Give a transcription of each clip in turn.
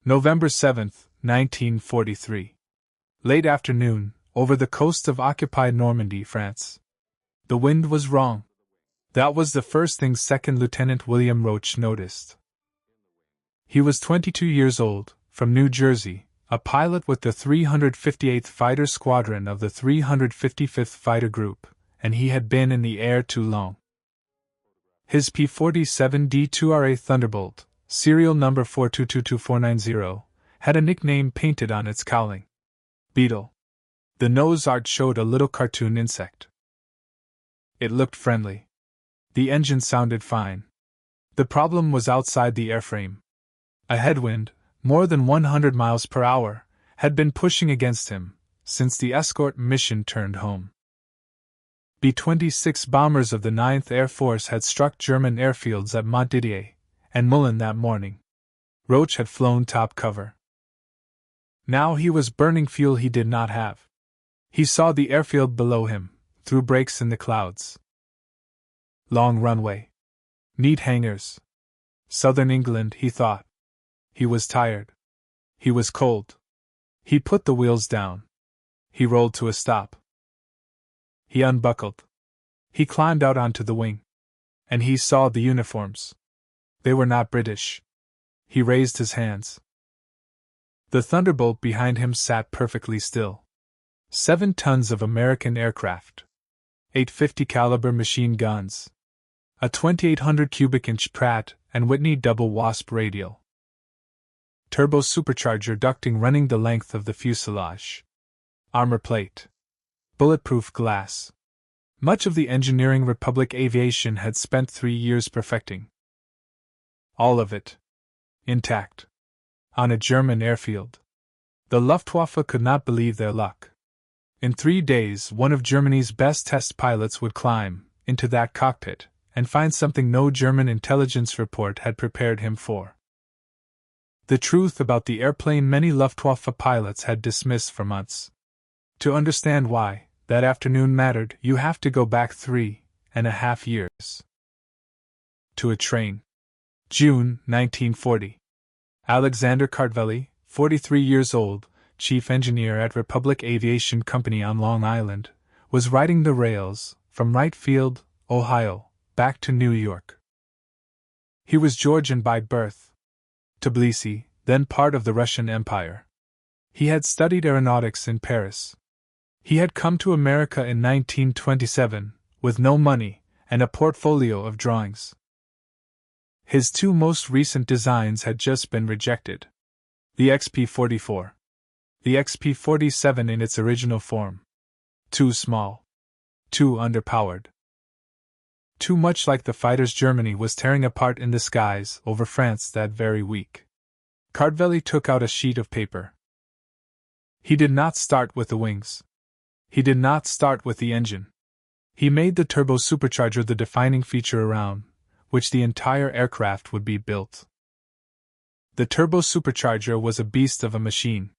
November 7, 1943. Late afternoon, over the coast of occupied Normandy, France. The wind was wrong. That was the first thing Second Lieutenant William Roach noticed. He was 22 years old, from New Jersey, a pilot with the 358th Fighter Squadron of the 355th Fighter Group, and he had been in the air too long. His P-47D-2RA Thunderbolt, serial number 4222490, had a nickname painted on its cowling: Beetle. The nose art showed a little cartoon insect. It looked friendly. The engine sounded fine. The problem was outside the airframe. A headwind, more than 100 miles per hour, had been pushing against him since the escort mission turned home. B-26 bombers of the 9th Air Force had struck German airfields at Montdidier and Moulins that morning. Roach had flown top cover. Now he was burning fuel he did not have. He saw the airfield below him, through breaks in the clouds. Long runway. Neat hangars. Southern England, he thought. He was tired. He was cold. He put the wheels down. He rolled to a stop. He unbuckled. He climbed out onto the wing. And he saw the uniforms. They were not British. He raised his hands. The Thunderbolt behind him sat perfectly still. 7 tons of American aircraft. 850 caliber machine guns. A 2800 cubic inch Pratt and Whitney double Wasp radial. Turbo supercharger ducting running the length of the fuselage. Armor plate. Bulletproof glass. Much of the engineering Republic Aviation had spent 3 years perfecting. All of it. Intact. On a German airfield. The Luftwaffe could not believe their luck. In 3 days, one of Germany's best test pilots would climb into that cockpit and find something no German intelligence report had prepared him for. The truth about the airplane many Luftwaffe pilots had dismissed for months. To understand why that afternoon mattered, you have to go back 3.5 years. To a train. June 1940. Alexander Kartveli, 43 years old, chief engineer at Republic Aviation Company on Long Island, was riding the rails from Wright Field, Ohio, back to New York. He was Georgian by birth. Tbilisi, then part of the Russian Empire. He had studied aeronautics in Paris. He had come to America in 1927, with no money and a portfolio of drawings. His 2 most recent designs had just been rejected. The XP-44. The XP-47 in its original form. Too small. Too underpowered. Too much like the fighters Germany was tearing apart in the skies over France that very week. Kartveli took out a sheet of paper. He did not start with the wings. He did not start with the engine. He made the turbo supercharger the defining feature around which the entire aircraft would be built. The turbo supercharger was a beast of a machine.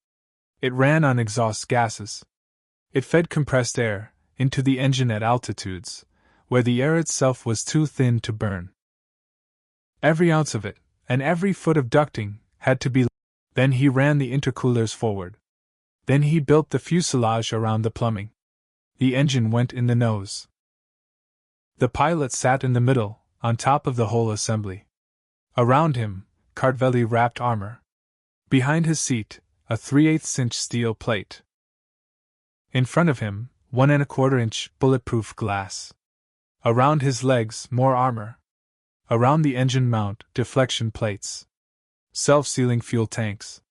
It ran on exhaust gases. It fed compressed air into the engine at altitudes where the air itself was too thin to burn. Every ounce of it, and every foot of ducting, had to be. Then he ran the intercoolers forward. Then he built the fuselage around the plumbing. The engine went in the nose. The pilot sat in the middle, on top of the whole assembly. Around him, Kartveli wrapped armor. Behind his seat, a 3/8 inch steel plate. In front of him, 1¼ inch bulletproof glass. Around his legs, more armor. Around the engine mount, deflection plates. Self-sealing fuel tanks.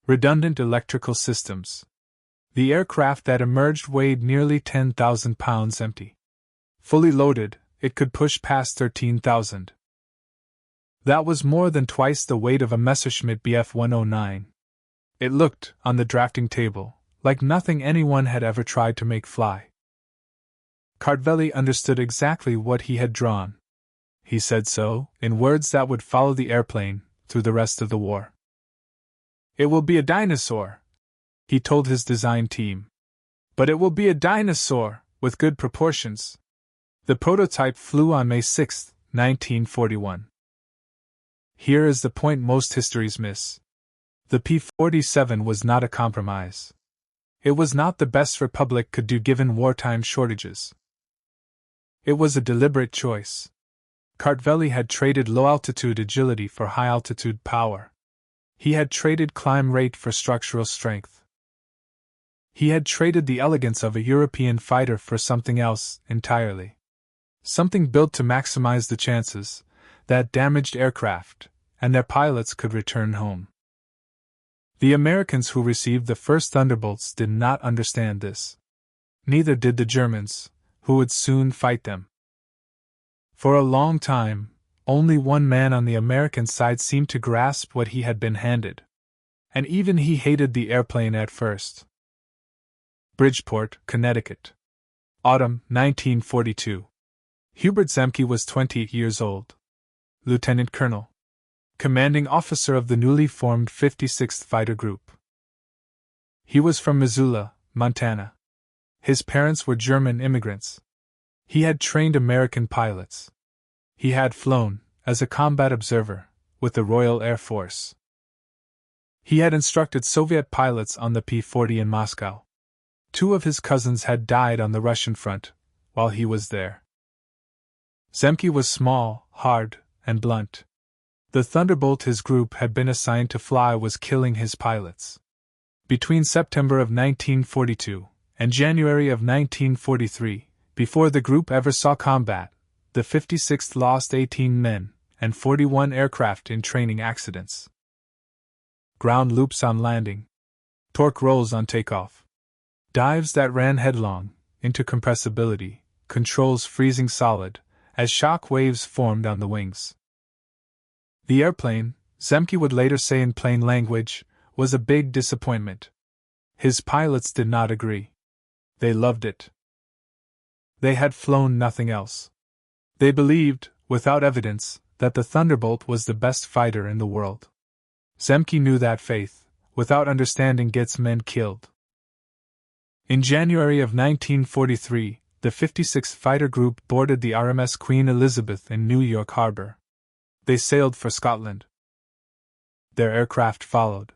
Redundant electrical systems. The aircraft that emerged weighed nearly 10,000 pounds empty. Fully loaded, it could push past 13,000. That was more than twice the weight of a Messerschmitt Bf 109. It looked, on the drafting table, like nothing anyone had ever tried to make fly. Kartveli understood exactly what he had drawn. He said so, in words that would follow the airplane through the rest of the war. "It will be a dinosaur," he told his design team. "But it will be a dinosaur, with good proportions." The prototype flew on May 6, 1941. Here is the point most histories miss. The P-47 was not a compromise. It was not the best Republic could do given wartime shortages. It was a deliberate choice. Kartveli had traded low-altitude agility for high-altitude power. He had traded climb rate for structural strength. He had traded the elegance of a European fighter for something else entirely. Something built to maximize the chances that damaged aircraft and their pilots could return home. The Americans who received the first Thunderbolts did not understand this. Neither did the Germans, who would soon fight them. For a long time, only one man on the American side seemed to grasp what he had been handed. And even he hated the airplane at first. Bridgeport, Connecticut. Autumn, 1942. Hubert Zemke was 20 years old. Lieutenant Colonel. Commanding officer of the newly formed 56th Fighter Group. He was from Missoula, Montana. His parents were German immigrants. He had trained American pilots. He had flown, as a combat observer, with the Royal Air Force. He had instructed Soviet pilots on the P-40 in Moscow. 2 of his cousins had died on the Russian front while he was there. Zemke was small, hard, and blunt. The Thunderbolt his group had been assigned to fly was killing his pilots. Between September of 1942 and January of 1943, before the group ever saw combat, the 56th lost 18 men and 41 aircraft in training accidents. Ground loops on landing. Torque rolls on takeoff. Dives that ran headlong into compressibility, controls freezing solid, as shock waves formed on the wings. The airplane, Zemke would later say in plain language, was a big disappointment. His pilots did not agree. They loved it. They had flown nothing else. They believed, without evidence, that the Thunderbolt was the best fighter in the world. Zemke knew that faith, without understanding, gets men killed. In January of 1943, the 56th Fighter Group boarded the RMS Queen Elizabeth in New York Harbor. They sailed for Scotland. Their aircraft followed.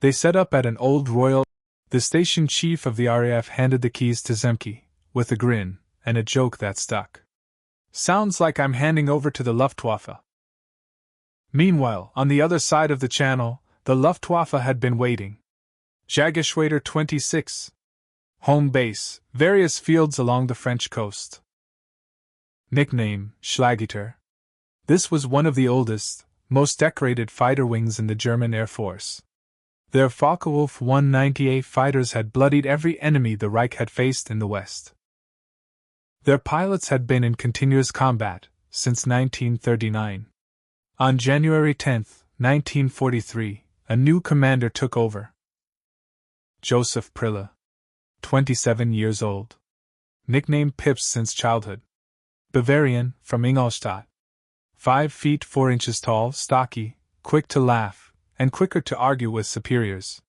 They set up at an old Royal. The station chief of the RAF handed the keys to Zemke, with a grin and a joke that stuck. "Sounds like I'm handing over to the Luftwaffe." Meanwhile, on the other side of the channel, the Luftwaffe had been waiting. Jagerschwader 26. Home base, various fields along the French coast. Nickname, Schlagiter. This was one of the oldest, most decorated fighter wings in the German Air Force. Their Focke-Wulf 198 fighters had bloodied every enemy the Reich had faced in the West. Their pilots had been in continuous combat since 1939. On January 10, 1943, a new commander took over. Joseph Prille. 27 years old. Nicknamed Pips since childhood. Bavarian, from Ingolstadt. 5 feet 4 inches tall, stocky, quick to laugh, and quicker to argue with superiors.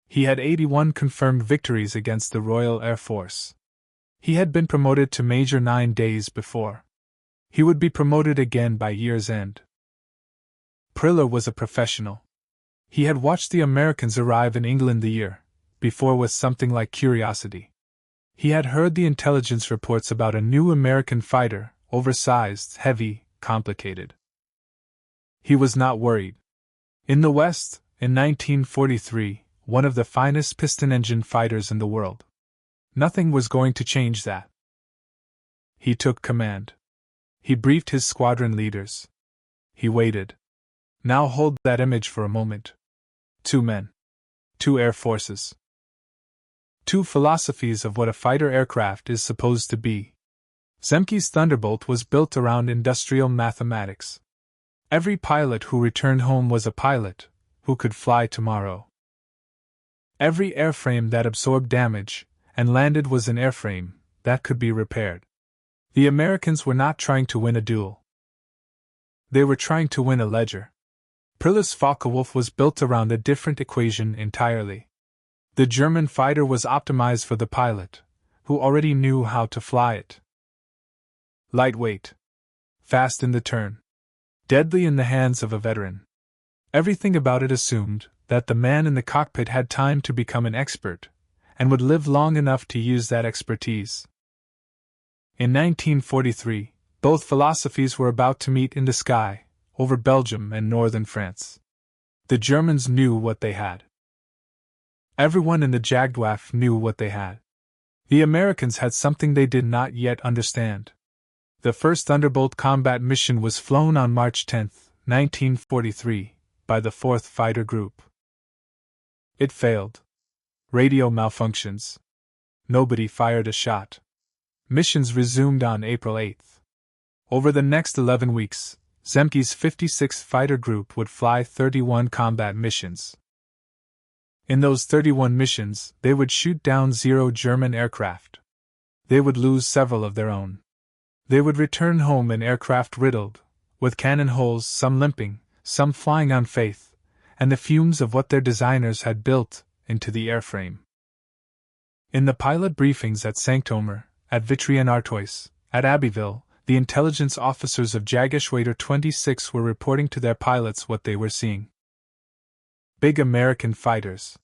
He had 81 confirmed victories against the Royal Air Force. He had been promoted to Major 9 days before. He would be promoted again by year's end. Prille was a professional. He had watched the Americans arrive in England the year before with something like curiosity. He had heard the intelligence reports about a new American fighter, oversized, heavy, complicated. He was not worried. In the West, in 1943, one of the finest piston-engine fighters in the world. Nothing was going to change that. He took command. He briefed his squadron leaders. He waited. Now hold that image for a moment. 2 men. 2 air forces. 2 philosophies of what a fighter aircraft is supposed to be. Zemke's Thunderbolt was built around industrial mathematics. Every pilot who returned home was a pilot who could fly tomorrow. Every airframe that absorbed damage and landed was an airframe that could be repaired. The Americans were not trying to win a duel. They were trying to win a ledger. Prille's Focke-Wulf was built around a different equation entirely. The German fighter was optimized for the pilot, who already knew how to fly it. Lightweight. Fast in the turn. Deadly in the hands of a veteran. Everything about it assumed that the man in the cockpit had time to become an expert, and would live long enough to use that expertise. In 1943, both philosophies were about to meet in the sky, over Belgium and northern France. The Germans knew what they had. Everyone in the Jagdwaffe knew what they had. The Americans had something they did not yet understand. The first Thunderbolt combat mission was flown on March 10, 1943, by the 4th Fighter Group. It failed. Radio malfunctions. Nobody fired a shot. Missions resumed on April 8. Over the next 11 weeks, Zemke's 56th Fighter Group would fly 31 combat missions. In those 31 missions, they would shoot down 0 German aircraft. They would lose several of their own. They would return home in aircraft riddled, with cannon holes, some limping, some flying on faith, and the fumes of what their designers had built into the airframe. In the pilot briefings at Saint-Omer, at Vitry-en-Artois, at Abbeville, the intelligence officers of WW2 26 were reporting to their pilots what they were seeing. Big American fighters.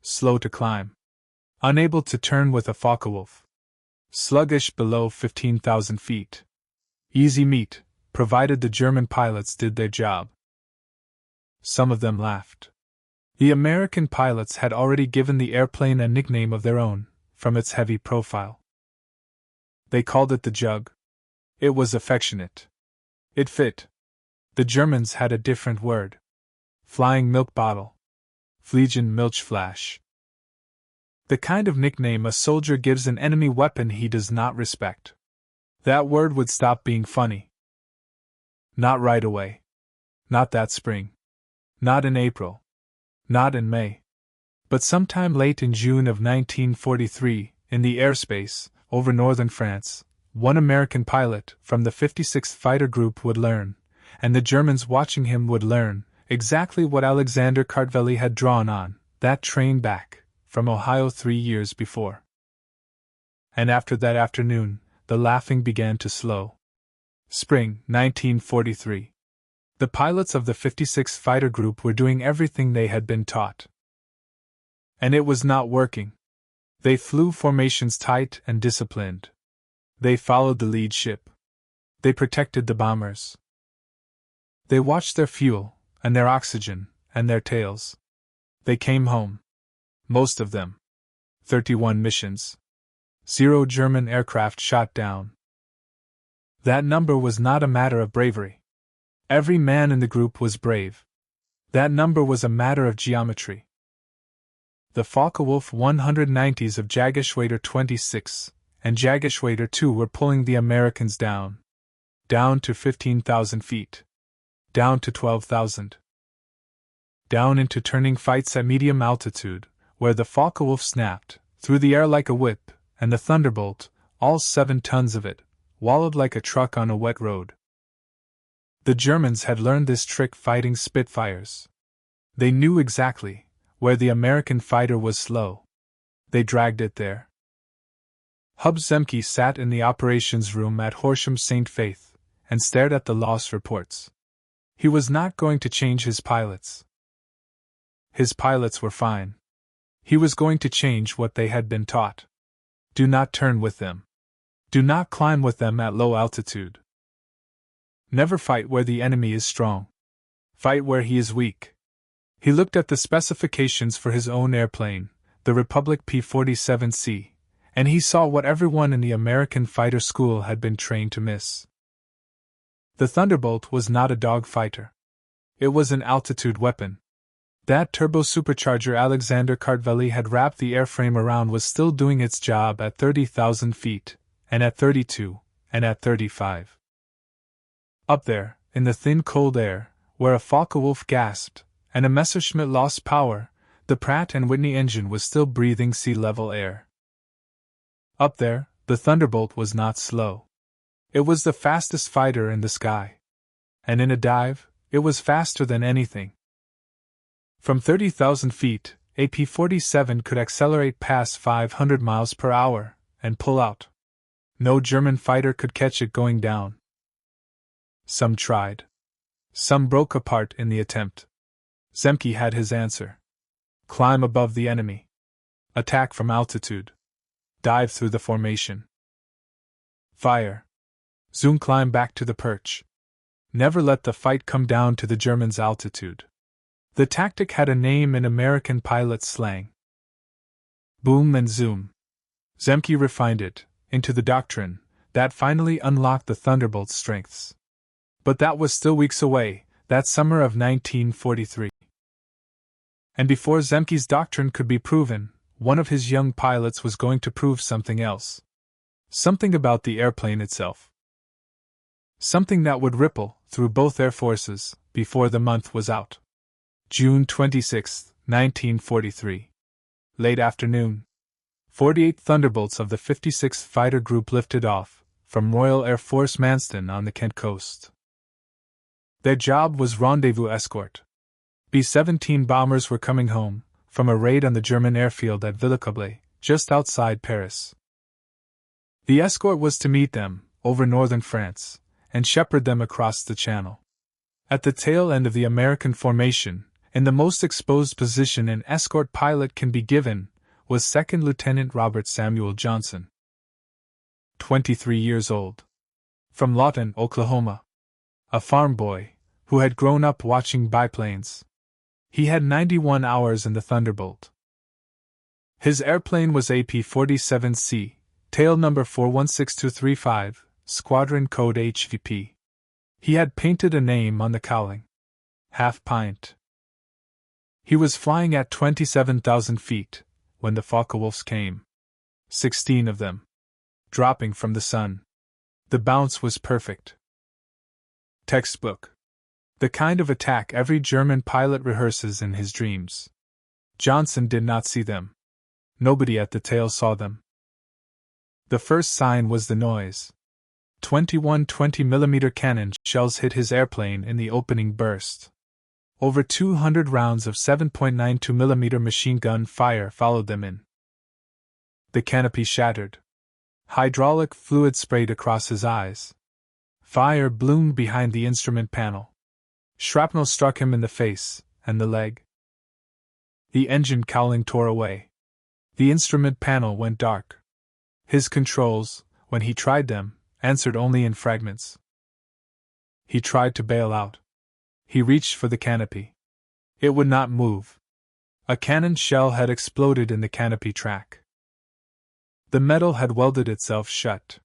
Slow to climb. Unable to turn with a Focke-Wulf. Sluggish below 15,000 feet. Easy meat, provided the German pilots did their job. Some of them laughed. The American pilots had already given the airplane a nickname of their own, from its heavy profile. They called it the Jug. It was affectionate. It fit. The Germans had a different word. Flying milk bottle. Fliegen Milchflash. The kind of nickname a soldier gives an enemy weapon he does not respect. That word would stop being funny. Not right away. Not that spring. Not in April. Not in May. But sometime late in June of 1943, in the airspace, over northern France, one American pilot from the 56th Fighter Group would learn, and the Germans watching him would learn, exactly what Alexander Kartveli had drawn on that train back from Ohio 3 years before. And after that afternoon, the laughing began to slow. Spring 1943. The pilots of the 56th Fighter Group were doing everything they had been taught. And it was not working. They flew formations tight and disciplined. They followed the lead ship. They protected the bombers. They watched their fuel, and their oxygen, and their tails. They came home. Most of them. 31 missions. 0 German aircraft shot down. That number was not a matter of bravery. Every man in the group was brave. That number was a matter of geometry. The Focke-Wulf 190s of WW2 26 and WW2 2 were pulling the Americans down. Down to 15,000 feet. Down to 12,000. Down into turning fights at medium altitude, where the Focke-Wulf snapped, through the air like a whip, and the Thunderbolt, all 7 tons of it, wallowed like a truck on a wet road. The Germans had learned this trick fighting Spitfires. They knew exactly where the American fighter was slow. They dragged it there. Hub Zemke sat in the operations room at Horsham St. Faith and stared at the loss reports. He was not going to change his pilots. His pilots were fine. He was going to change what they had been taught. Do not turn with them. Do not climb with them at low altitude. Never fight where the enemy is strong. Fight where he is weak. He looked at the specifications for his own airplane, the Republic P-47C, and he saw what everyone in the American fighter school had been trained to miss. The Thunderbolt was not a dogfighter. It was an altitude weapon. That turbo-supercharger Alexander Kartveli had wrapped the airframe around was still doing its job at 30,000 feet, and at 32, and at 35. Up there, in the thin cold air, where a Focke-Wulf gasped, and a Messerschmitt lost power, the Pratt & Whitney engine was still breathing sea-level air. Up there, the Thunderbolt was not slow. It was the fastest fighter in the sky. And in a dive, it was faster than anything. From 30,000 feet, a P-47 could accelerate past 500 miles per hour, and pull out. No German fighter could catch it going down. Some tried. Some broke apart in the attempt. Zemke had his answer. Climb above the enemy. Attack from altitude. Dive through the formation. Fire. Zoom climb back to the perch. Never let the fight come down to the Germans' altitude. The tactic had a name in American pilot slang. Boom and zoom. Zemke refined it into the doctrine that finally unlocked the Thunderbolt's strengths. But that was still weeks away, that summer of 1943. And before Zemke's doctrine could be proven, one of his young pilots was going to prove something else. Something about the airplane itself. Something that would ripple through both air forces before the month was out. June 26, 1943. Late afternoon. 48 Thunderbolts of the 56th Fighter Group lifted off from Royal Air Force Manston on the Kent coast. Their job was rendezvous escort. B-17 bombers were coming home from a raid on the German airfield at Villacoublay, just outside Paris. The escort was to meet them over northern France and shepherd them across the Channel. At the tail end of the American formation, in the most exposed position an escort pilot can be given, was 2nd Lieutenant Robert Samuel Johnson. 23 years old. From Lawton, Oklahoma. A farm boy who had grown up watching biplanes. He had 91 hours in the Thunderbolt. His airplane was AP-47C, tail number 416235, squadron code HVP. He had painted a name on the cowling. Half Pint. He was flying at 27,000 feet when the Focke-Wulfs came. 16 of them. Dropping from the sun. The bounce was perfect. Textbook. The kind of attack every German pilot rehearses in his dreams. Johnson did not see them. Nobody at the tail saw them. The first sign was the noise. 21 20mm cannon shells hit his airplane in the opening burst. Over 200 rounds of 7.92mm machine gun fire followed them in. The canopy shattered. Hydraulic fluid sprayed across his eyes. Fire bloomed behind the instrument panel. Shrapnel struck him in the face and the leg. The engine cowling tore away. The instrument panel went dark. His controls, when he tried them, answered only in fragments. He tried to bail out. He reached for the canopy. It would not move. A cannon shell had exploded in the canopy track. The metal had welded itself shut.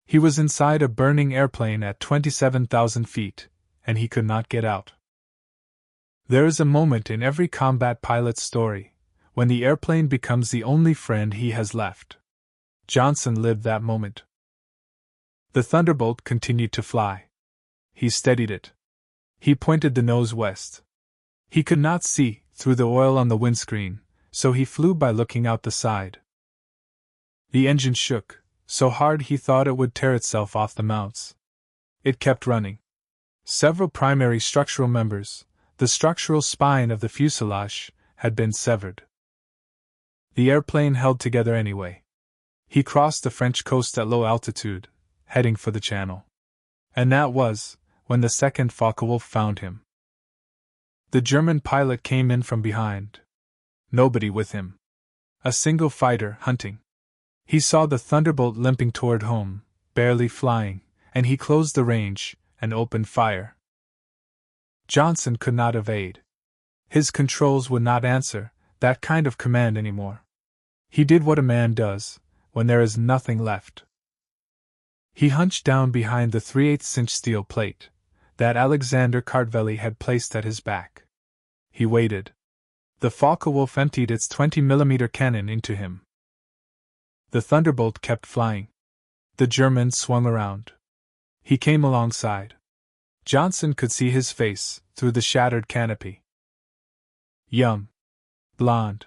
He was inside a burning airplane at 27,000 feet, and he could not get out. There is a moment in every combat pilot's story when the airplane becomes the only friend he has left. Johnson lived that moment. The Thunderbolt continued to fly. He steadied it. He pointed the nose west. He could not see through the oil on the windscreen, so he flew by looking out the side. The engine shook so hard he thought it would tear itself off the mounts. It kept running. Several primary structural members, the structural spine of the fuselage, had been severed. The airplane held together anyway. He crossed the French coast at low altitude, heading for the Channel. And that was when the second Focke-Wulf found him. The German pilot came in from behind. Nobody with him. A single fighter hunting. He saw the Thunderbolt limping toward home, barely flying, and he closed the range and opened fire. Johnson could not evade. His controls would not answer that kind of command anymore. He did what a man does when there is nothing left. He hunched down behind the 3/8-inch steel plate that Alexander Kartveli had placed at his back. He waited. The Focke-Wulf emptied its 20mm cannon into him. The Thunderbolt kept flying. The German swung around. He came alongside. Johnson could see his face through the shattered canopy. Young. Blonde.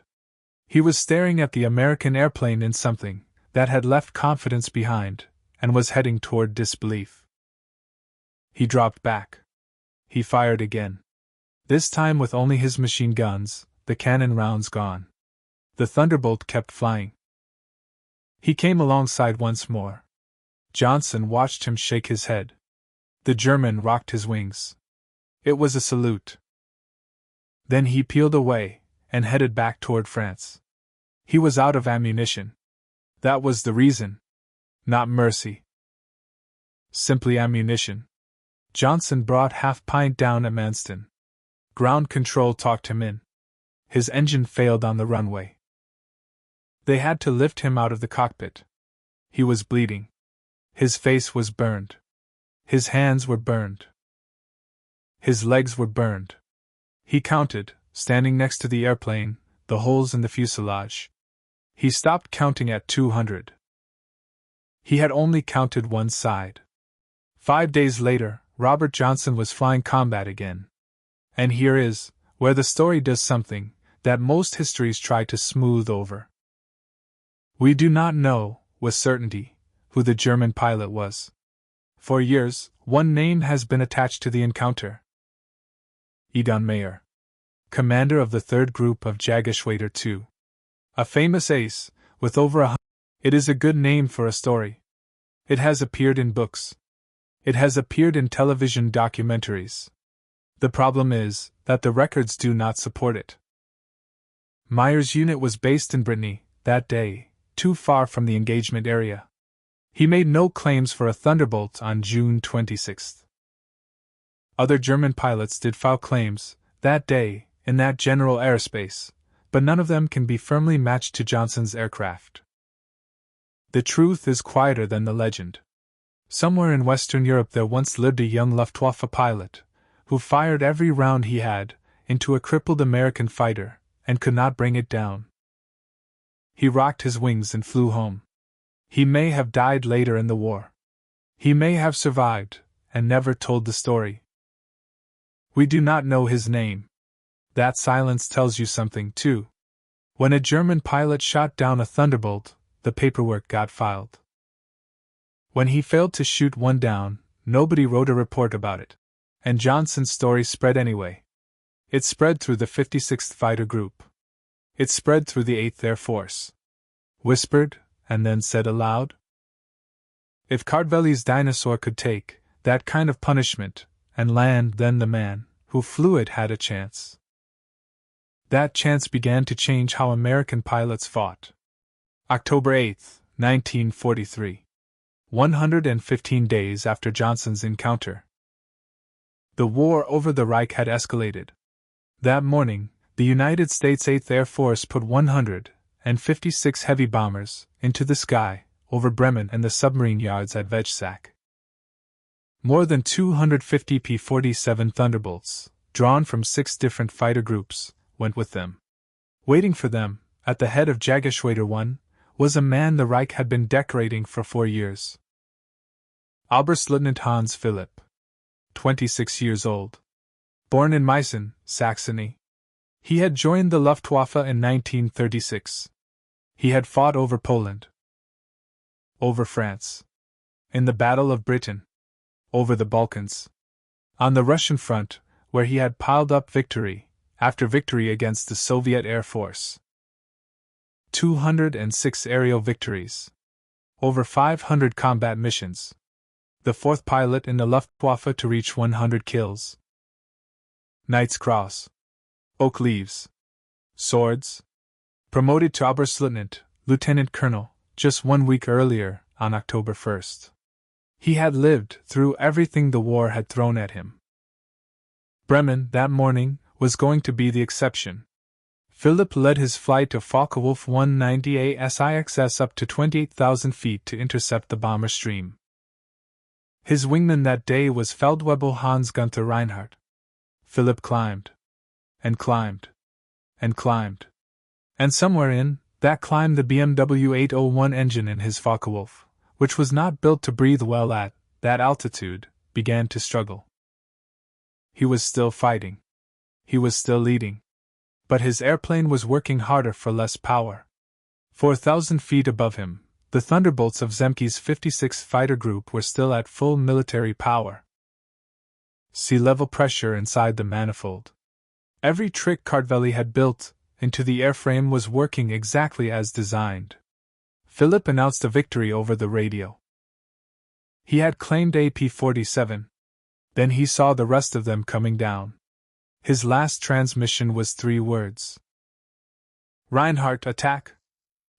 He was staring at the American airplane in something that had left confidence behind and was heading toward disbelief. He dropped back. He fired again. This time with only his machine guns, the cannon rounds gone. The Thunderbolt kept flying. He came alongside once more. Johnson watched him shake his head. The German rocked his wings. It was a salute. Then he peeled away and headed back toward France. He was out of ammunition. That was the reason. Not mercy. Simply ammunition. Johnson brought half pint down at Manston. Ground control talked him in. His engine failed on the runway. They had to lift him out of the cockpit. He was bleeding. His face was burned. His hands were burned. His legs were burned. He counted, standing next to the airplane, the holes in the fuselage. He stopped counting at 200. He had only counted one side. 5 days later, Robert Johnson was flying combat again. And here is where the story does something that most histories try to smooth over. We do not know, with certainty, who the German pilot was. For years, one name has been attached to the encounter. Egon Mayer, commander of the 3rd Group of WW2. A famous ace, with over 100. It is a good name for a story. It has appeared in books. It has appeared in television documentaries. The problem is that the records do not support it. Meyer's unit was based in Brittany, that day, too far from the engagement area. He made no claims for a Thunderbolt on June 26. Other German pilots did file claims, that day, in that general airspace, but none of them can be firmly matched to Johnson's aircraft. The truth is quieter than the legend. Somewhere in Western Europe there once lived a young Luftwaffe pilot, who fired every round he had into a crippled American fighter, and could not bring it down. He rocked his wings and flew home. He may have died later in the war. He may have survived, and never told the story. We do not know his name. That silence tells you something, too. When a German pilot shot down a Thunderbolt, the paperwork got filed. When he failed to shoot one down, nobody wrote a report about it. And Johnson's story spread anyway. It spread through the 56th Fighter Group. It spread through the 8th Air Force. Whispered, and then said aloud. If Cardvelli's dinosaur could take that kind of punishment and land, then the man who flew it had a chance. That chance began to change how American pilots fought. October 8, 1943. 115 days after Johnson's encounter. The war over the Reich had escalated. That morning, the United States 8th Air Force put 156 heavy bombers into the sky over Bremen and the submarine yards at Vegsack. More than 250 P-47 Thunderbolts, drawn from 6 different fighter groups, went with them. Waiting for them, at the head of Jägerschwader I, was a man the Reich had been decorating for 4 years. Oberstleutnant Hans Philipp, 26 years old. Born in Meissen, Saxony. He had joined the Luftwaffe in 1936. He had fought over Poland. Over France. In the Battle of Britain. Over the Balkans. On the Russian front, where he had piled up victory after victory against the Soviet Air Force. 206 aerial victories. Over 500 combat missions. The 4th pilot in the Luftwaffe to reach 100 kills. Knight's Cross. Oak leaves. Swords. Promoted to Oberstleutnant, Lieutenant Colonel, just 1 week earlier, on October 1st. He had lived through everything the war had thrown at him. Bremen, that morning, was going to be the exception. Philipp led his flight of Focke-Wulf 190A SIXS up to 28,000 feet to intercept the bomber stream. His wingman that day was Feldwebel Hans-Gunther Reinhardt. Philipp climbed. And climbed. And climbed. And somewhere in that climb the BMW 801 engine in his Focke-Wulf, which was not built to breathe well at that altitude, began to struggle. He was still fighting. He was still leading. But his airplane was working harder for less power. 4,000 feet above him, the Thunderbolts of Zemke's 56th Fighter Group were still at full military power. Sea level pressure inside the manifold. Every trick Cardvelli had built into the airframe was working exactly as designed. Philipp announced a victory over the radio. He had claimed AP-47. Then he saw the rest of them coming down. His last transmission was 3 words. Reinhardt, attack!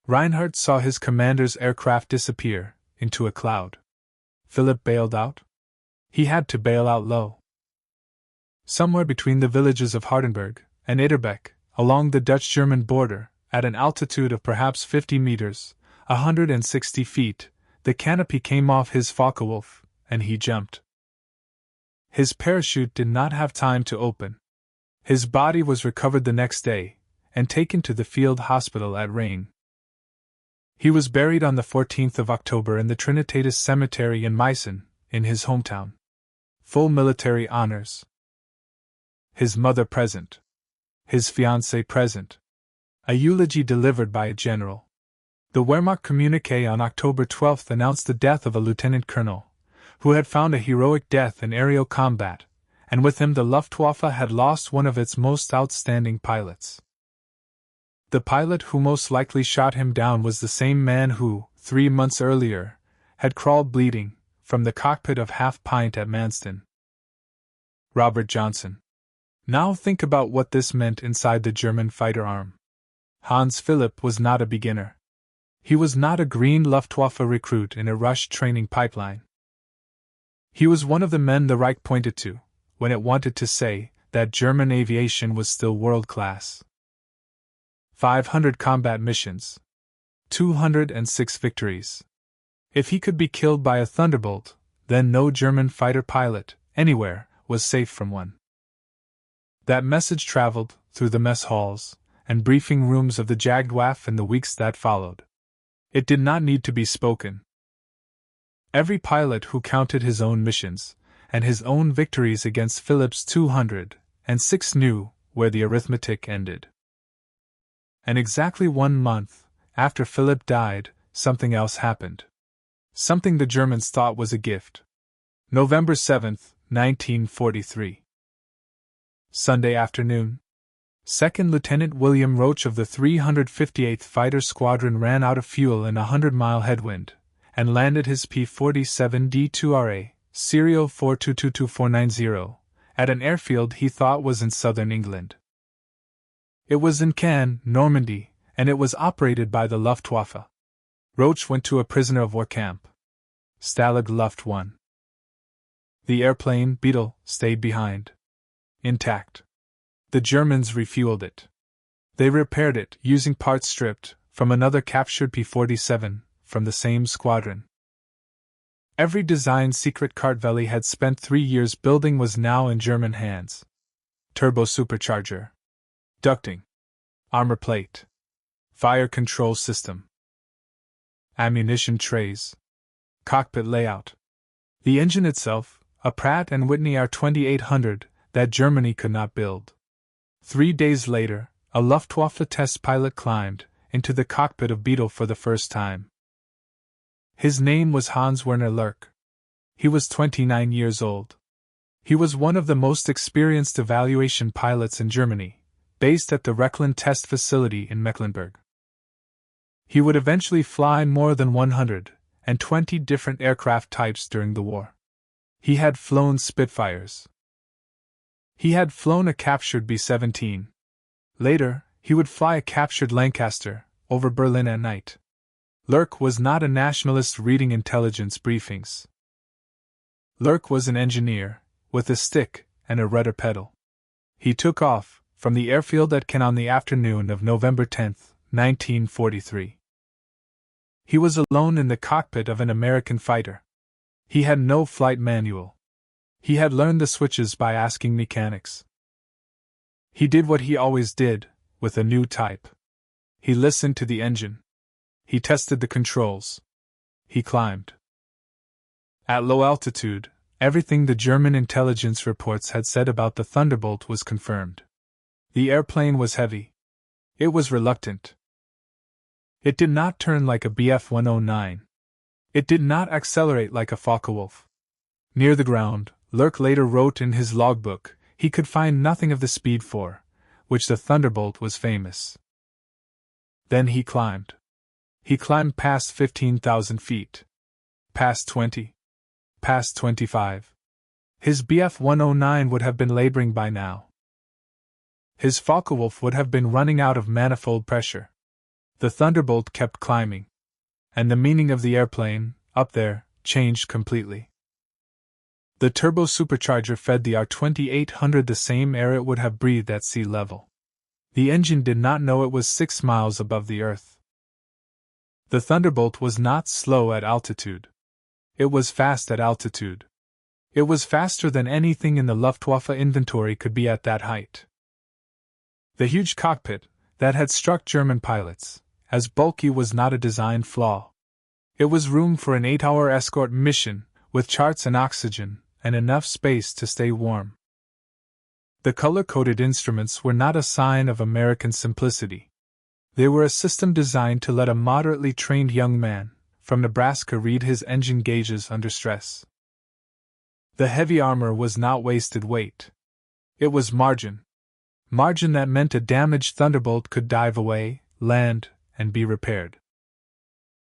Reinhardt saw his commander's aircraft disappear into a cloud. Philip bailed out? He had to bail out low. Somewhere between the villages of Hardenberg and Ederbeck, along the Dutch-German border, at an altitude of perhaps 50 meters, 160 feet, the canopy came off his Focke-Wulf, and he jumped. His parachute did not have time to open. His body was recovered the next day, and taken to the field hospital at Rain. He was buried on the 14th of October in the Trinitatis Cemetery in Meissen, in his hometown. Full military honors. His mother present. His fiancée present. A eulogy delivered by a general. The Wehrmacht communiqué on October 12 announced the death of a lieutenant colonel, who had found a heroic death in aerial combat, and with him the Luftwaffe had lost one of its most outstanding pilots. The pilot who most likely shot him down was the same man who, 3 months earlier, had crawled bleeding from the cockpit of Half Pint at Manston. Robert Johnson. Now think about what this meant inside the German fighter arm. Hans Philipp was not a beginner. He was not a green Luftwaffe recruit in a rush training pipeline. He was one of the men the Reich pointed to when it wanted to say that German aviation was still world-class. 500 combat missions. 206 victories. If he could be killed by a thunderbolt, then no German fighter pilot, anywhere, was safe from one. That message traveled through the mess halls and briefing rooms of the Jagdwaffe in the weeks that followed. It did not need to be spoken. Every pilot who counted his own missions and his own victories against Philip's 206 knew where the arithmetic ended. And exactly 1 month after Philip died, something else happened. Something the Germans thought was a gift. November 7, 1943. Sunday afternoon. 2nd Lieutenant William Roach of the 358th Fighter Squadron ran out of fuel in a 100-mile headwind, and landed his P-47D-2RA, serial 4222490, at an airfield he thought was in southern England. It was in Caen, Normandy, and it was operated by the Luftwaffe. Roach went to a prisoner of war camp. Stalag Luft 1. The airplane, Beetle, stayed behind. Intact. The Germans refueled it. They repaired it using parts stripped from another captured P-47 from the same squadron. Every design secret Kartveli had spent 3 years building was now in German hands. Turbo supercharger. Ducting. Armor plate. Fire control system. Ammunition trays. Cockpit layout. The engine itself, a Pratt & Whitney R2800 that Germany could not build. 3 days later, a Luftwaffe test pilot climbed into the cockpit of Beetle for the first time. His name was Hans Werner Lurk. He was 29 years old. He was one of the most experienced evaluation pilots in Germany, based at the Reckland Test Facility in Mecklenburg. He would eventually fly more than 120 different aircraft types during the war. He had flown Spitfires. He had flown a captured B-17. Later, he would fly a captured Lancaster over Berlin at night. Lurk was not a nationalist reading intelligence briefings. Lurk was an engineer, with a stick and a rudder pedal. He took off from the airfield at Caen on the afternoon of November 10, 1943. He was alone in the cockpit of an American fighter. He had no flight manual. He had learned the switches by asking mechanics. He did what he always did, with a new type. He listened to the engine. He tested the controls. He climbed. At low altitude, everything the German intelligence reports had said about the Thunderbolt was confirmed. The airplane was heavy. It was reluctant. It did not turn like a Bf-109. It did not accelerate like a Focke-Wulf. Near the ground, Lurk later wrote in his logbook, he could find nothing of the speed for which the Thunderbolt was famous. Then he climbed. He climbed past 15,000 feet. Past 20. Past 25. His Bf-109 would have been laboring by now. His Focke-Wulf would have been running out of manifold pressure. The Thunderbolt kept climbing. And the meaning of the airplane, up there, changed completely. The turbo-supercharger fed the R-2800 the same air it would have breathed at sea level. The engine did not know it was 6 miles above the Earth. The Thunderbolt was not slow at altitude. It was fast at altitude. It was faster than anything in the Luftwaffe inventory could be at that height. The huge cockpit, that had struck German pilots, as bulky, was not a design flaw. It was room for an 8-hour escort mission, with charts and oxygen, and enough space to stay warm. The color-coded instruments were not a sign of American simplicity. They were a system designed to let a moderately trained young man from Nebraska read his engine gauges under stress. The heavy armor was not wasted weight. It was margin. Margin that meant a damaged Thunderbolt could dive away, land, and be repaired.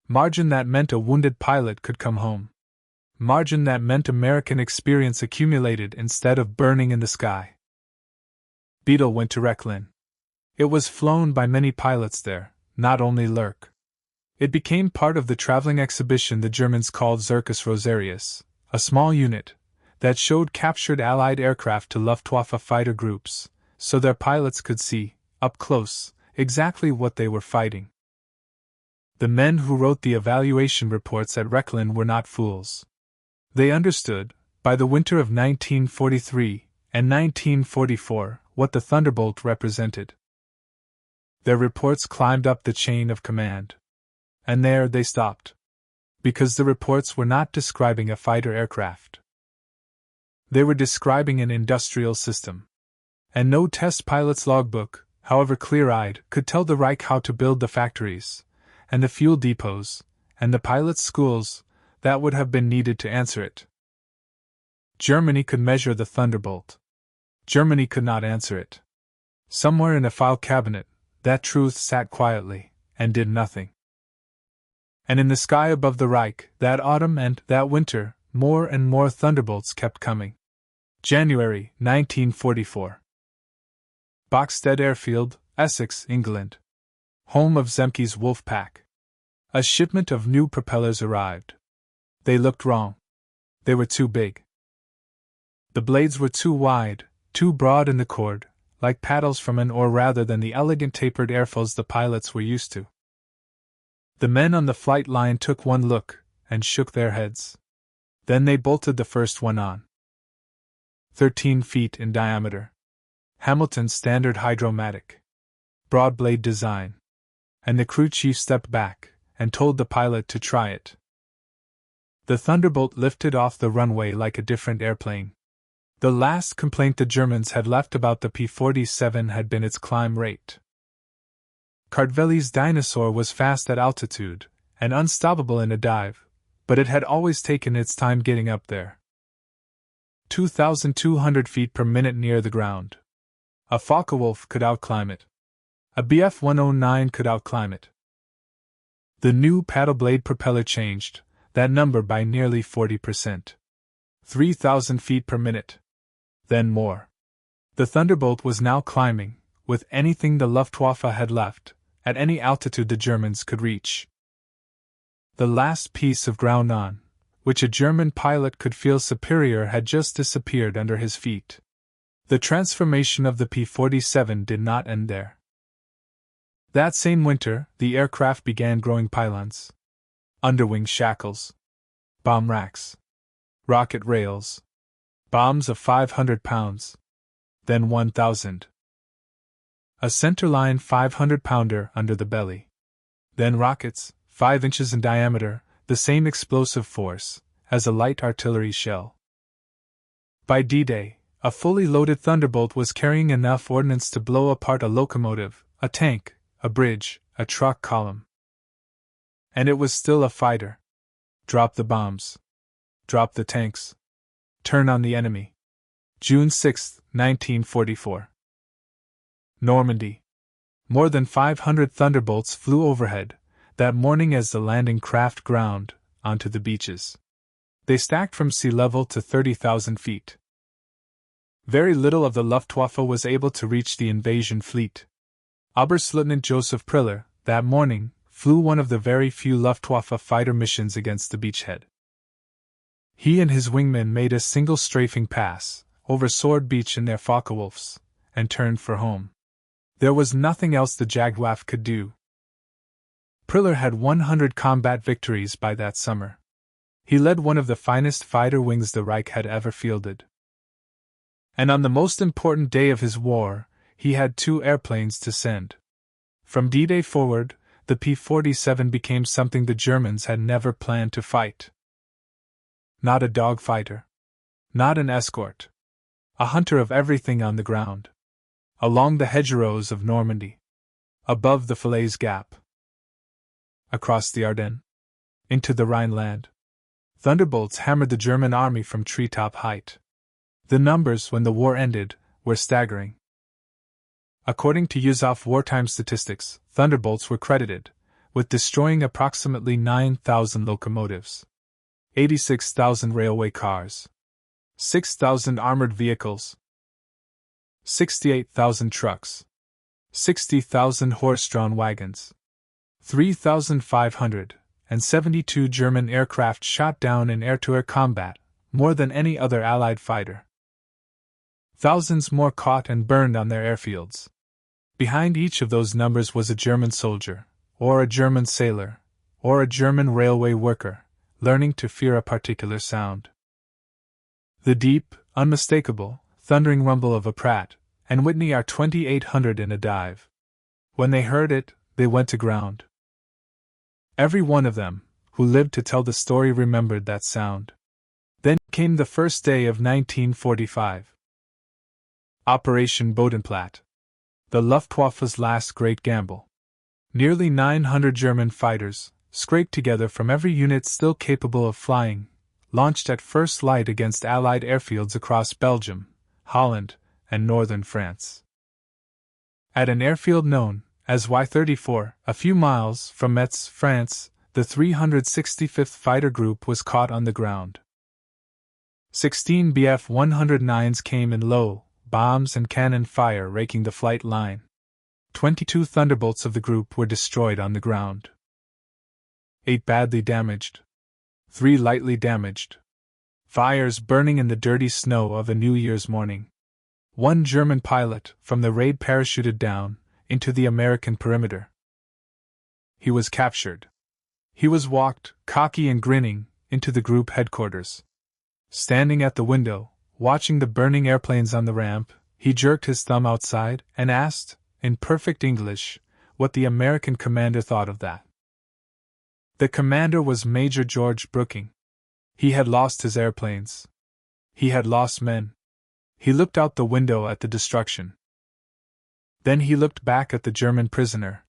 Margin that meant a wounded pilot could come home. Margin that meant American experience accumulated instead of burning in the sky. Beetle went to Rechlin. It was flown by many pilots there, not only Lurk. It became part of the traveling exhibition the Germans called Circus Rosarius, a small unit that showed captured Allied aircraft to Luftwaffe fighter groups, so their pilots could see, up close, exactly what they were fighting. The men who wrote the evaluation reports at Rechlin were not fools. They understood, by the winter of 1943 and 1944, what the Thunderbolt represented. Their reports climbed up the chain of command. And there they stopped. Because the reports were not describing a fighter aircraft. They were describing an industrial system. And no test pilot's logbook, however clear-eyed, could tell the Reich how to build the factories, and the fuel depots, and the pilots' schools that would have been needed to answer it. Germany could measure the Thunderbolt. Germany could not answer it. Somewhere in a file cabinet, that truth sat quietly, and did nothing. And in the sky above the Reich, that autumn and that winter, more and more Thunderbolts kept coming. January 1944. Boxstead Airfield, Essex, England. Home of Zemke's Wolf Pack. A shipment of new propellers arrived. They looked wrong. They were too big. The blades were too wide, too broad in the cord, like paddles from an oar rather than the elegant tapered airfoils the pilots were used to. The men on the flight line took one look, and shook their heads. Then they bolted the first one on. 13 feet in diameter. Hamilton's standard hydromatic. Broad blade design. And the crew chief stepped back, and told the pilot to try it. The Thunderbolt lifted off the runway like a different airplane. The last complaint the Germans had left about the P-47 had been its climb rate. Kartvelli's Dinosaur was fast at altitude, and unstoppable in a dive, but it had always taken its time getting up there. 2,200 feet per minute near the ground. A Focke-Wulf could outclimb it. A Bf-109 could outclimb it. The new paddle blade propeller changed that number by nearly 40%. 3,000 feet per minute. Then more. The Thunderbolt was now climbing, with anything the Luftwaffe had left, at any altitude the Germans could reach. The last piece of ground on which a German pilot could feel superior had just disappeared under his feet. The transformation of the P-47 did not end there. That same winter, the aircraft began growing pylons, underwing shackles, bomb racks, rocket rails, bombs of 500 pounds, then 1,000. A centerline 500-pounder under the belly. Then rockets, 5 inches in diameter, the same explosive force as a light artillery shell. By D-Day, a fully loaded Thunderbolt was carrying enough ordnance to blow apart a locomotive, a tank, a bridge, a truck column. And it was still a fighter. Drop the bombs. Drop the tanks. Turn on the enemy. June 6, 1944. Normandy. More than 500 Thunderbolts flew overhead that morning as the landing craft ground onto the beaches. They stacked from sea level to 30,000 feet. Very little of the Luftwaffe was able to reach the invasion fleet. Oberstleutnant Joseph Priller, that morning, flew one of the very few Luftwaffe fighter missions against the beachhead. He and his wingmen made a single strafing pass over Sword Beach in their Focke-Wulfs, and turned for home. There was nothing else the Jagdwaffe could do. Priller had 100 combat victories by that summer. He led one of the finest fighter wings the Reich had ever fielded. And on the most important day of his war, he had 2 airplanes to send. From D-Day forward, the P-47 became something the Germans had never planned to fight. Not a dogfighter. Not an escort. A hunter of everything on the ground. Along the hedgerows of Normandy. Above the Falaise Gap. Across the Ardennes. Into the Rhineland. Thunderbolts hammered the German army from treetop height. The numbers, when the war ended, were staggering. According to USAF wartime statistics, Thunderbolts were credited with destroying approximately 9,000 locomotives, 86,000 railway cars, 6,000 armored vehicles, 68,000 trucks, 60,000 horse-drawn wagons, 3,572 German aircraft shot down in air-to-air combat, more than any other Allied fighter. Thousands more caught and burned on their airfields. Behind each of those numbers was a German soldier, or a German sailor, or a German railway worker, learning to fear a particular sound. The deep, unmistakable, thundering rumble of a Pratt and Whitney R-2800 in a dive. When they heard it, they went to ground. Every one of them, who lived to tell the story, remembered that sound. Then came the first day of 1945. Operation Bodenplatte. The Luftwaffe's last great gamble. Nearly 900 German fighters, scraped together from every unit still capable of flying, launched at first light against Allied airfields across Belgium, Holland, and northern France. At an airfield known as Y-34, a few miles from Metz, France, the 365th Fighter Group was caught on the ground. 16 Bf-109s came in low, bombs and cannon fire raking the flight line. 22 Thunderbolts of the group were destroyed on the ground. 8 badly damaged. 3 lightly damaged. Fires burning in the dirty snow of a New Year's morning. 1 German pilot from the raid parachuted down into the American perimeter. He was captured. He was walked, cocky and grinning, into the group headquarters. Standing at the window, watching the burning airplanes on the ramp, he jerked his thumb outside and asked, in perfect English, what the American commander thought of that. The commander was Major George Brooking. He had lost his airplanes. He had lost men. He looked out the window at the destruction. Then he looked back at the German prisoner.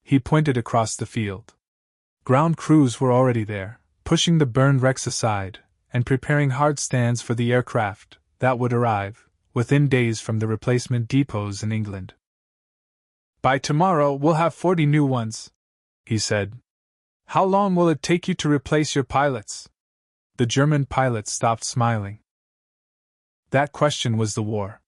He pointed across the field. Ground crews were already there, pushing the burned wrecks aside and preparing hard stands for the aircraft that would arrive, within days, from the replacement depots in England. "By tomorrow we'll have 40 new ones," he said. "How long will it take you to replace your pilots?" The German pilot stopped smiling. That question was the war.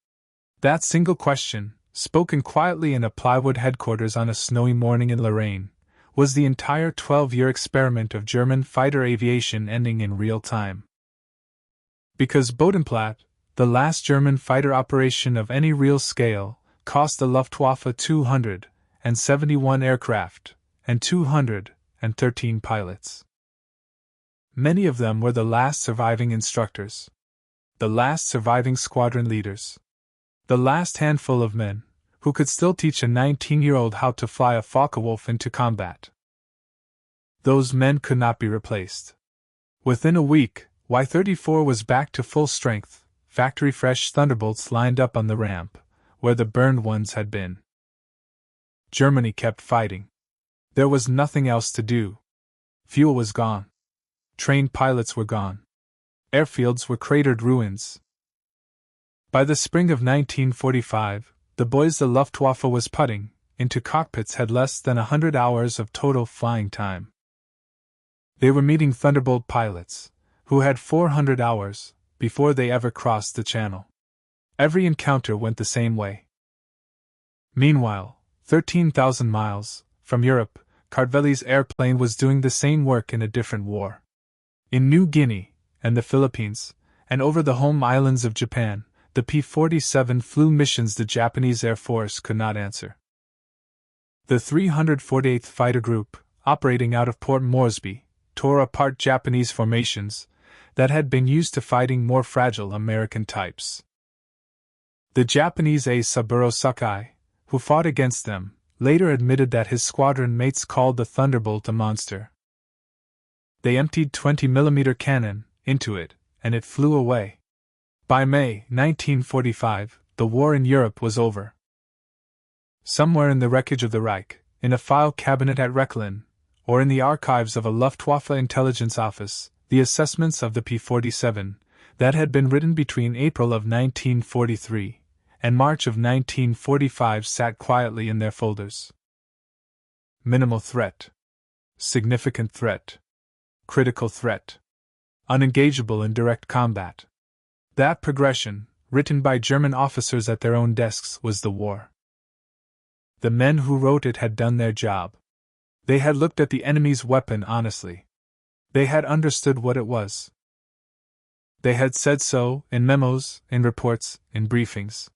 That single question, spoken quietly in a plywood headquarters on a snowy morning in Lorraine, was the entire 12-year experiment of German fighter aviation ending in real time. Because Bodenplatte, the last German fighter operation of any real scale, cost the Luftwaffe 271 aircraft and 213 pilots. Many of them were the last surviving instructors, the last surviving squadron leaders, the last handful of men who could still teach a 19-year-old how to fly a Focke-Wulf into combat. Those men could not be replaced. Within a week, Y-34 was back to full strength, factory-fresh Thunderbolts lined up on the ramp, where the burned ones had been. Germany kept fighting. There was nothing else to do. Fuel was gone. Trained pilots were gone. Airfields were cratered ruins. By the spring of 1945, the boys the Luftwaffe was putting into cockpits had less than 100 hours of total flying time. They were meeting Thunderbolt pilots, who had 400 hours before they ever crossed the channel. Every encounter went the same way. Meanwhile, 13,000 miles from Europe, Cartveli's airplane was doing the same work in a different war. In New Guinea and the Philippines, and over the home islands of Japan, the P-47 flew missions the Japanese Air Force could not answer. The 348th Fighter Group, operating out of Port Moresby, tore apart Japanese formations that had been used to fighting more fragile American types. The Japanese ace Saburo Sakai, who fought against them, later admitted that his squadron mates called the Thunderbolt a monster. They emptied 20mm cannon into it, and it flew away. By May 1945, the war in Europe was over. Somewhere in the wreckage of the Reich, in a file cabinet at Rechlin, or in the archives of a Luftwaffe intelligence office, the assessments of the P-47, that had been written between April of 1943 and March of 1945 sat quietly in their folders. Minimal threat. Significant threat. Critical threat. Unengageable in direct combat. That progression, written by German officers at their own desks, was the war. The men who wrote it had done their job. They had looked at the enemy's weapon honestly. They had understood what it was. They had said so, in memos, in reports, in briefings.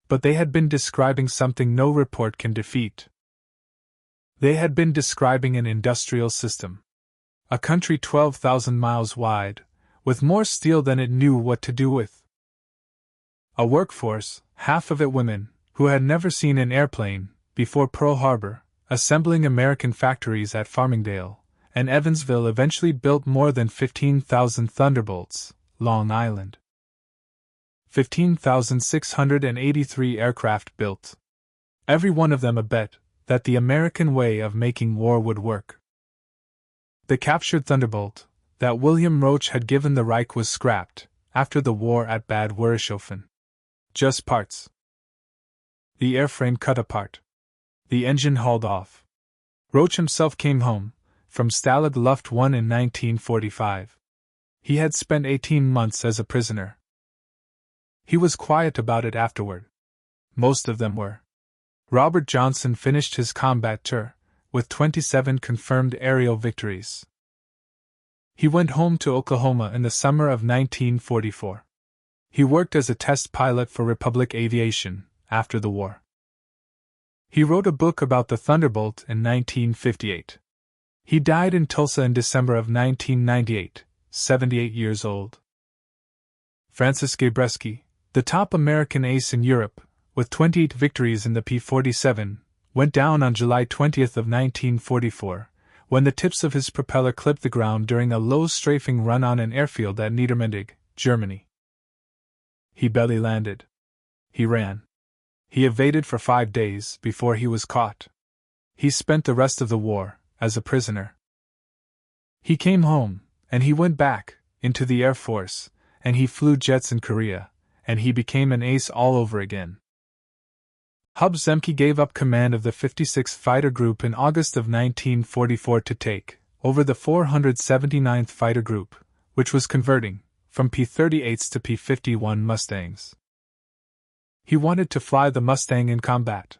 But they had been describing something no report can defeat. They had been describing an industrial system. A country 12,000 miles wide, with more steel than it knew what to do with. A workforce, half of it women, who had never seen an airplane before Pearl Harbor, assembling American factories at Farmingdale, and Evansville eventually built more than 15,000 Thunderbolts, Long Island. 15,683 aircraft built. Every one of them a bet that the American way of making war would work. The captured Thunderbolt that William Roach had given the Reich was scrapped after the war at Bad Wurishofen. Just parts. The airframe cut apart. The engine hauled off. Roach himself came home from Stalag Luft I in 1945. He had spent 18 months as a prisoner. He was quiet about it afterward. Most of them were. Robert Johnson finished his combat tour with 27 confirmed aerial victories. He went home to Oklahoma in the summer of 1944. He worked as a test pilot for Republic Aviation after the war. He wrote a book about the Thunderbolt in 1958. He died in Tulsa in December of 1998, 78 years old. Francis Gabreski, the top American ace in Europe, with 28 victories in the P-47, went down on July 20 of 1944, when the tips of his propeller clipped the ground during a low strafing run on an airfield at Niedermendig, Germany. He belly landed. He ran. He evaded for 5 days before he was caught. He spent the rest of the war as a prisoner. He came home, and he went back into the Air Force, and he flew jets in Korea, and he became an ace all over again. Hub Zemke gave up command of the 56th Fighter Group in August of 1944 to take over the 479th Fighter Group, which was converting from P-38s to P-51 Mustangs. He wanted to fly the Mustang in combat.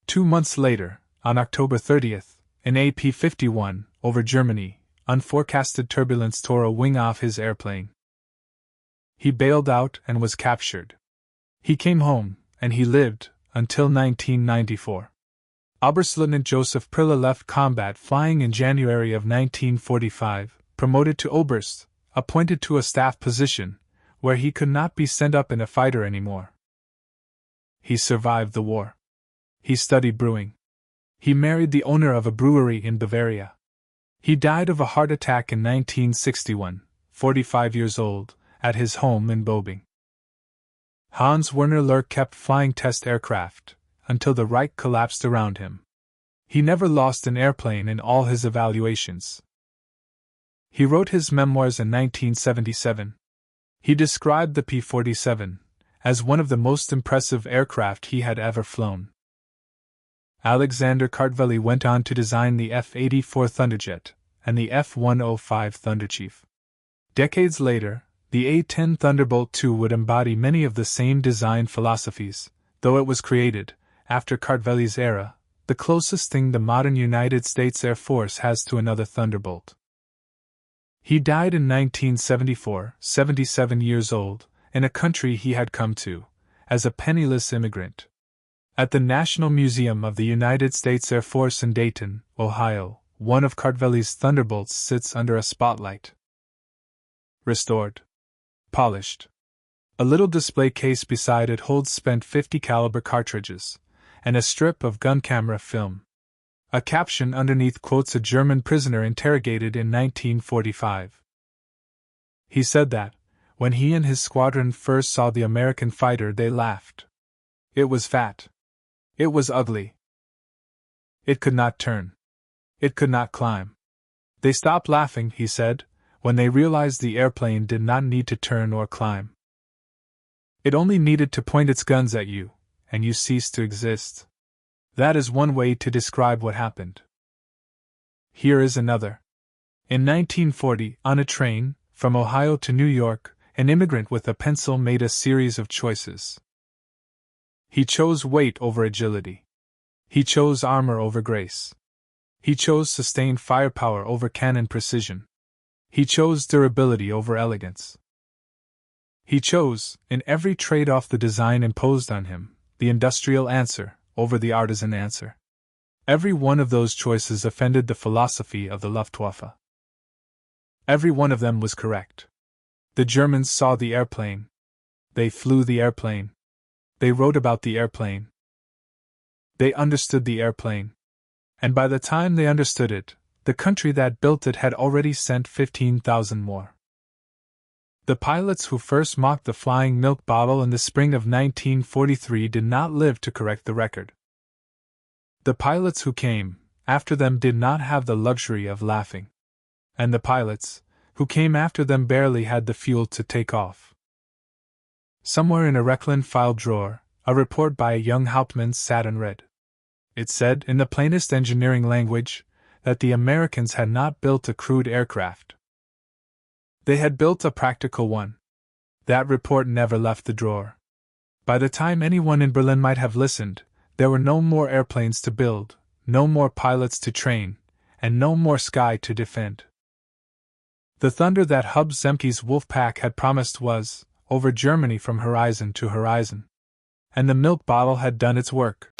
2 months later, on October 30th, an AP-51 over Germany, unforecasted turbulence tore a wing off his airplane. He bailed out and was captured. He came home, and he lived until 1994. Oberstleutnant Joseph Prilla left combat flying in January of 1945, promoted to Oberst, appointed to a staff position, where he could not be sent up in a fighter anymore. He survived the war. He studied brewing. He married the owner of a brewery in Bavaria. He died of a heart attack in 1961, 45 years old, at his home in Bobing. Hans Werner Lurk kept flying test aircraft until the Reich collapsed around him. He never lost an airplane in all his evaluations. He wrote his memoirs in 1977. He described the P-47 as one of the most impressive aircraft he had ever flown. Alexander Cartveli went on to design the F-84 Thunderjet and the F-105 Thunderchief. Decades later, The A-10 Thunderbolt II would embody many of the same design philosophies, though it was created, after Cartveli's era, the closest thing the modern United States Air Force has to another Thunderbolt. He died in 1974, 77 years old, in a country he had come to, as a penniless immigrant. At the National Museum of the United States Air Force in Dayton, Ohio, one of Cartveli's Thunderbolts sits under a spotlight. Restored. Polished. A little display case beside it holds spent .50 caliber cartridges, and a strip of gun camera film. A caption underneath quotes a German prisoner interrogated in 1945. He said that, when he and his squadron first saw the American fighter, they laughed. It was fat. It was ugly. It could not turn. It could not climb. They stopped laughing, he said, when they realized the airplane did not need to turn or climb. It only needed to point its guns at you, and you ceased to exist. That is one way to describe what happened. Here is another. In 1940, on a train, from Ohio to New York, an immigrant with a pencil made a series of choices. He chose weight over agility. He chose armor over grace. He chose sustained firepower over cannon precision. He chose durability over elegance. He chose, in every trade-off the design imposed on him, the industrial answer over the artisan answer. Every one of those choices offended the philosophy of the Luftwaffe. Every one of them was correct. The Germans saw the airplane. They flew the airplane. They wrote about the airplane. They understood the airplane. And by the time they understood it, the country that built it had already sent 15,000 more. The pilots who first mocked the flying milk bottle in the spring of 1943 did not live to correct the record. The pilots who came after them did not have the luxury of laughing. And the pilots who came after them barely had the fuel to take off. Somewhere in a Rechlin file drawer, a report by a young Hauptmann sat and read. It said, in the plainest engineering language, that the Americans had not built a crude aircraft. They had built a practical one. That report never left the drawer. By the time anyone in Berlin might have listened, there were no more airplanes to build, no more pilots to train, and no more sky to defend. The thunder that Hub Zemke's wolf pack had promised was over Germany from horizon to horizon. And the milk bottle had done its work.